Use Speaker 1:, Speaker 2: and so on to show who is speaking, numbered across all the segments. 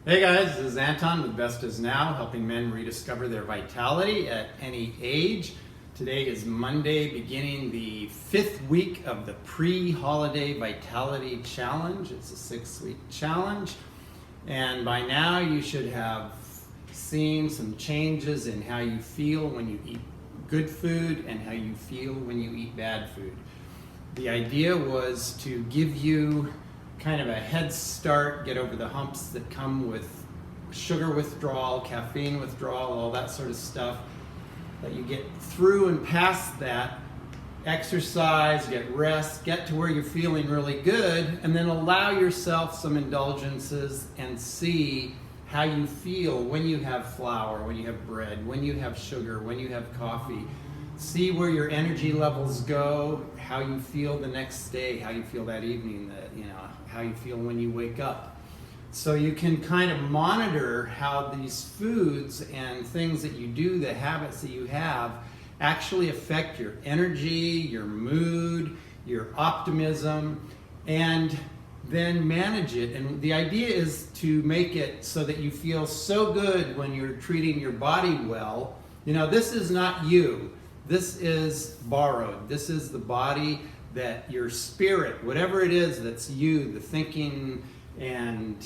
Speaker 1: Hey guys, this is Anton with Best Is Now, helping men rediscover their vitality at any age. Today is Monday, beginning the 5th week of the pre-holiday Vitality Challenge. It's a 6-week challenge, and by now you should have seen some changes in how you feel when you eat good food and how you feel when you eat bad food. The idea was to give you kind of a head start, get over the humps that come with sugar withdrawal, caffeine withdrawal, all that sort of stuff, that you get through and past that, exercise, get rest, get to where you're feeling really good, and then allow yourself some indulgences and see how you feel when you have flour, when you have bread, when you have sugar, when you have coffee. See where your energy levels go, how you feel the next day, how you feel that evening, how you feel when you wake up. So you can kind of monitor how these foods and things that you do, the habits that you have, actually affect your energy, your mood, your optimism, and then manage it. And the idea is to make it so that you feel so good when you're treating your body well. This is not you. This is borrowed. This is the body that your spirit, whatever it is that's you, the thinking and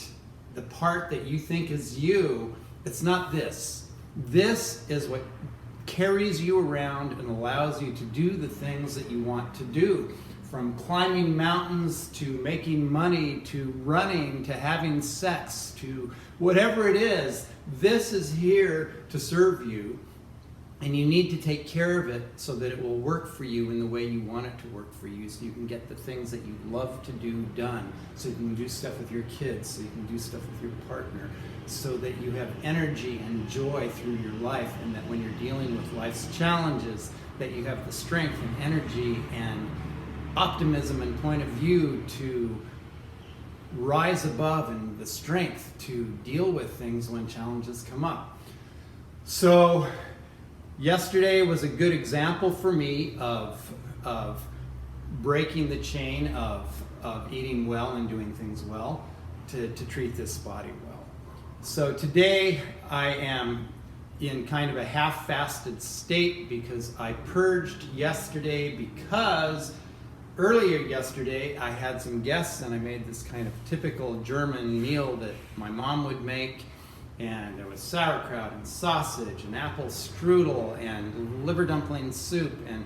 Speaker 1: the part that you think is you, it's not this. This is what carries you around and allows you to do the things that you want to do. From climbing mountains to making money to running to having sex to whatever it is, this is here to serve you. And you need to take care of it so that it will work for you in the way you want it to work for you, so you can get the things that you love to do done, so you can do stuff with your kids, so you can do stuff with your partner, so that you have energy and joy through your life, and that when you're dealing with life's challenges, that you have the strength and energy and optimism and point of view to rise above, and the strength to deal with things when challenges come up. So yesterday was a good example for me of breaking the chain of eating well and doing things well to treat this body well. So today I am in kind of a half-fasted state because I purged yesterday, because earlier yesterday I had some guests and I made this kind of typical German meal that my mom would make. And there was sauerkraut and sausage and apple strudel and liver dumpling soup and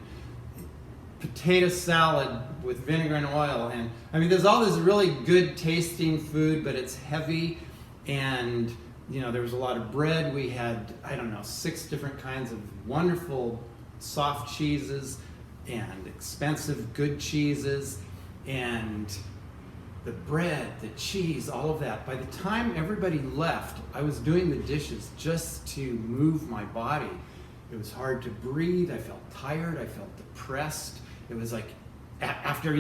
Speaker 1: potato salad with vinegar and oil. And there's all this really good tasting food, but it's heavy. And there was a lot of bread. We had, 6 different kinds of wonderful soft cheeses and expensive good cheeses, and the bread, the cheese, all of that. By the time everybody left, I was doing the dishes just to move my body. It was hard to breathe. I felt tired. I felt depressed. It was like, after,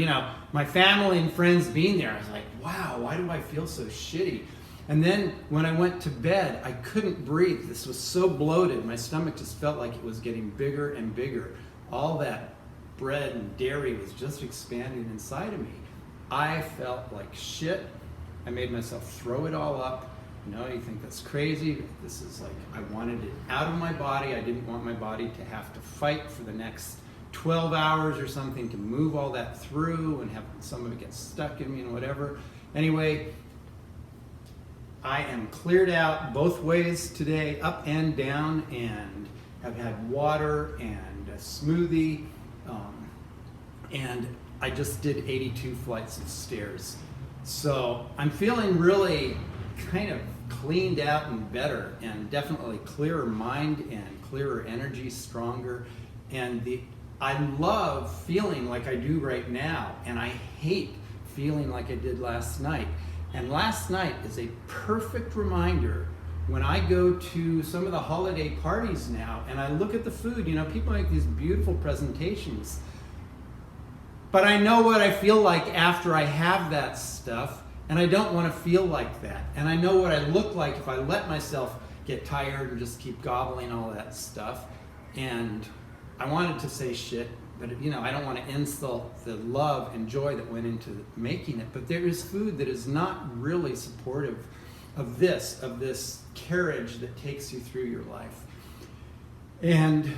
Speaker 1: my family and friends being there, I was like, wow, why do I feel so shitty? And then when I went to bed, I couldn't breathe. This was so bloated. My stomach just felt like it was getting bigger and bigger. All that bread and dairy was just expanding inside of me. I felt like shit. I made myself throw it all up. You think that's crazy. This is like, I wanted it out of my body. I didn't want my body to have to fight for the next 12 hours or something to move all that through and have some of it get stuck in me and whatever. Anyway, I am cleared out both ways today, up and down, and have had water and a smoothie, and I just did 82 flights of stairs. So I'm feeling really kind of cleaned out and better, and definitely clearer mind and clearer energy, stronger. And I love feeling like I do right now, and I hate feeling like I did last night. And last night is a perfect reminder when I go to some of the holiday parties now and I look at the food. People make these beautiful presentations, but I know what I feel like after I have that stuff, and I don't want to feel like that. And I know what I look like if I let myself get tired and just keep gobbling all that stuff. And I wanted to say shit, but I don't want to insult the love and joy that went into making it. But there is food that is not really supportive of this carriage that takes you through your life. And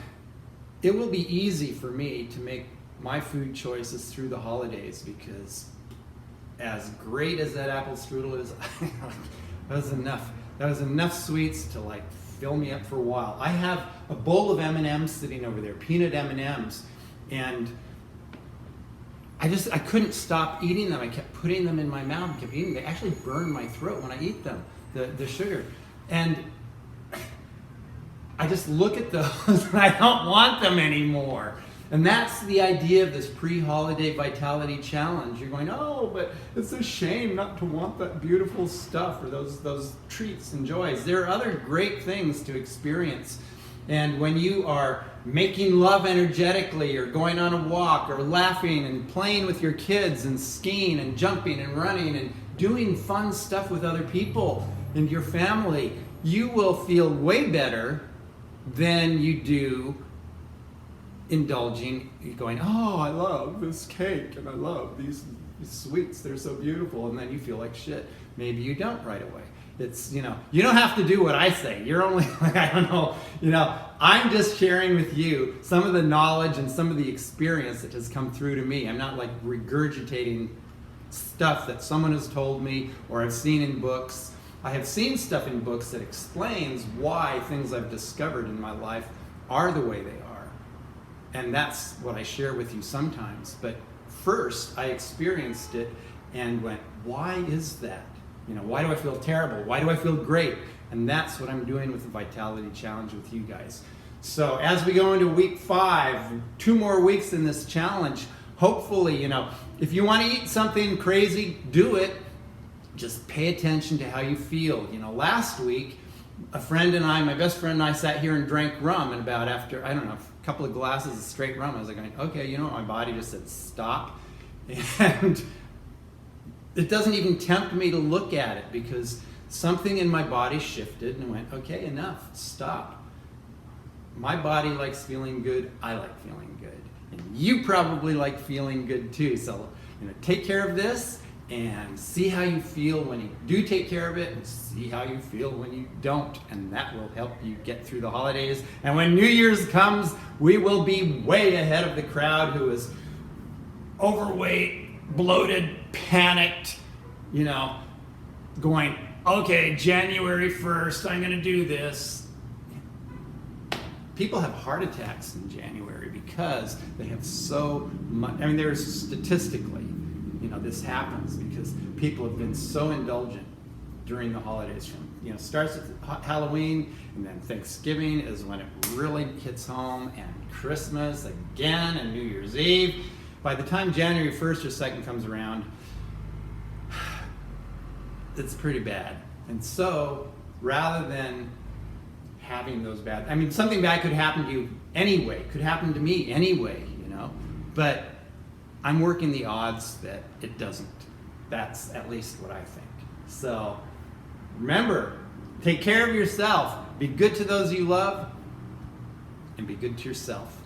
Speaker 1: it will be easy for me to make my food choices through the holidays, because as great as that apple strudel is, that was enough. That was enough sweets to like fill me up for a while. I have a bowl of M&Ms sitting over there, peanut M&Ms, and I couldn't stop eating them. I kept putting them in my mouth and kept eating them. They actually burn my throat when I eat them, the sugar. And I just look at those and I don't want them anymore. And that's the idea of this pre-holiday vitality challenge. You're going, oh, but it's a shame not to want that beautiful stuff or those treats and joys. There are other great things to experience. And when you are making love energetically, or going on a walk, or laughing and playing with your kids and skiing and jumping and running and doing fun stuff with other people and your family, you will feel way better than you do indulging, going, oh, I love this cake and I love these sweets, they're so beautiful, and then you feel like shit. Maybe you don't right away. It's, you don't have to do what I say. You're only, I don't know, I'm just sharing with you some of the knowledge and some of the experience that has come through to me. I'm not like regurgitating stuff that someone has told me or I've seen in books. I have seen stuff in books that explains why things I've discovered in my life are the way they are. And that's what I share with you sometimes. But first, I experienced it and went, why is that? Why do I feel terrible? Why do I feel great? And that's what I'm doing with the Vitality Challenge with you guys. So as we go into week 5, 2 more weeks in this challenge, hopefully, if you want to eat something crazy, do it. Just pay attention to how you feel. Last week, a friend and I, my best friend and I, sat here and drank rum, and about after, a couple of glasses of straight rum, I was like going, okay, my body just said stop. And it doesn't even tempt me to look at it, because something in my body shifted and went, okay, enough, stop. My body likes feeling good, I like feeling good. And you probably like feeling good too. So, take care of this and see how you feel when you do take care of it, and see how you feel when you don't. And that will help you get through the holidays. And when New Year's comes, we will be way ahead of the crowd who is overweight, bloated, panicked, going, okay, January 1st, I'm going to do this. People have heart attacks in January because they have so much, there's statistically, this happens because people have been so indulgent during the holidays. From, starts with Halloween, and then Thanksgiving is when it really hits home, and Christmas again, and New Year's Eve. By the time January 1st or 2nd comes around, it's pretty bad. And so, rather than having those bad, something bad could happen to you anyway, could happen to me anyway, but I'm working the odds that it doesn't. That's at least what I think. So, remember, take care of yourself, be good to those you love, and be good to yourself.